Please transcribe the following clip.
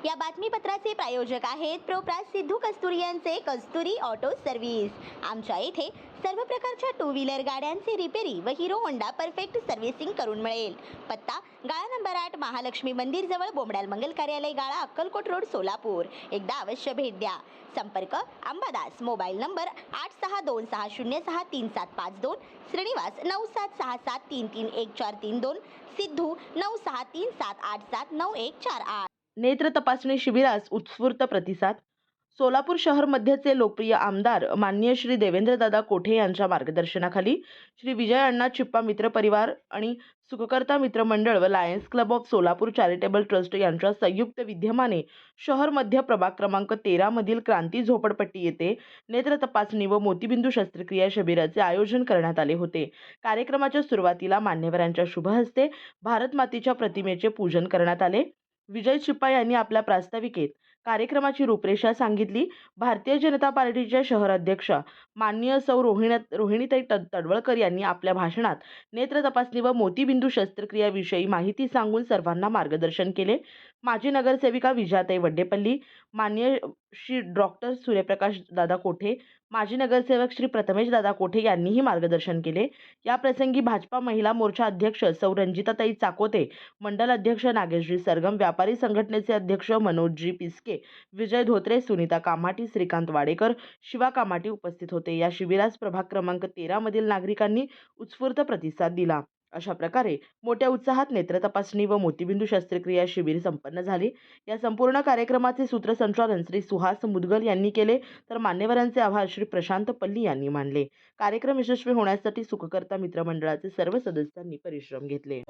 या बातमीपत्राचे प्रायोजक आहेत प्रोप्रास सिद्धू कस्तुरी यांचे कस्तुरी ऑटो सर्व्हिस। आमच्या इथे सर्व प्रकारच्या टू व्हीलर गाड्यांचे रिपेरी व हिरो होंडा परफेक्ट सर्व्हिसिंग करून मिळेल। पत्ता गाळा नंबर 8 महालक्ष्मी मंदिर जवळ बोमडाल मंगल कार्यालय गाळा अक्कलकोट रोड सोलापूर। एकदा अवश्य भेट द्या। संपर्क अंबादास, मोबाईल नंबर 8626063752, श्रीनिवास 9766733142, सिद्धू 9637879148। नेत्र तपासणी शिबिरास उत्स्फूर्त प्रतिसाद। सोलापूर शहर मध्यचे लोकप्रिय आमदार माननीय श्री देवेंद्रदादा कोठे यांच्या मार्गदर्शनाखाली श्री विजय अण्णा चिप्पा मित्र परिवार आणि सुखकर्ता मित्र मंडळ व Lions Club of Solapur charitable trust यांच्या संयुक्त विद्यमाने शहर मध्य प्रभाग क्रमांक 13 मधील क्रांती झोपडपट्टी येथे नेत्र तपासणी व मोतीबिंदू शस्त्रक्रिया शिबिराचे आयोजन करण्यात आले होते। कार्यक्रमाच्या सुरुवातीला मान्यवरांच्या शुभ हस्ते भारत मातेच्या प्रतिमेचे पूजन करण्यात आले। विजय चिप्पा यांनी आपल्या प्रास्ताविकेत कार्यक्रमाची रूपरेषा सांगितली। भारतीय जनता पार्टीच्या शहर अध्यक्षा माननीय सौ रोहिणीताई तडवळकर यांनी आपल्या भाषणात नेत्र तपासणी व मोतीबिंदू शस्त्रक्रियाविषयी माहिती सांगून सर्वांना मार्गदर्शन केले। माजी नगरसेविका विजयाताई वड्डेपल्ली, माननीय श्री डॉक्टर सूर्यप्रकाश दादा कोठे, माजी नगरसेवक श्री प्रथमेश दादा कोठे यांनीही मार्गदर्शन केले। या प्रसंगी भाजपा महिला मोर्चा अध्यक्ष सौ रंजिताताई चाकोते, मंडल अध्यक्ष नागेशजी सरगम, व्यापारी संघटनेचे अध्यक्ष मनोजजी पिस्के, विजय धोत्रे, सुनीता कामाटी, श्रीकांत वाडेकर, शिवा कामाटी उपस्थित होते। या शिबिरास प्रभाग क्रमांक 13 मधील नागरिकांनी उत्स्फूर्त प्रतिसाद दिला। अशा प्रकारे मोठ्या उत्साहात नेत्र तपासणी व मोतीबिंदू शस्त्रक्रिया शिबिर संपन्न झाले। या संपूर्ण कार्यक्रमाचे सूत्रसंचालन श्री सुहास मुदगल यांनी केले, तर मान्यवरांचे आभार श्री प्रशांत पल्ली यांनी मानले। कार्यक्रम यशस्वी होण्यासाठी सुखकर्ता मित्रमंडळाचे सर्व सदस्यांनी परिश्रम घेतले।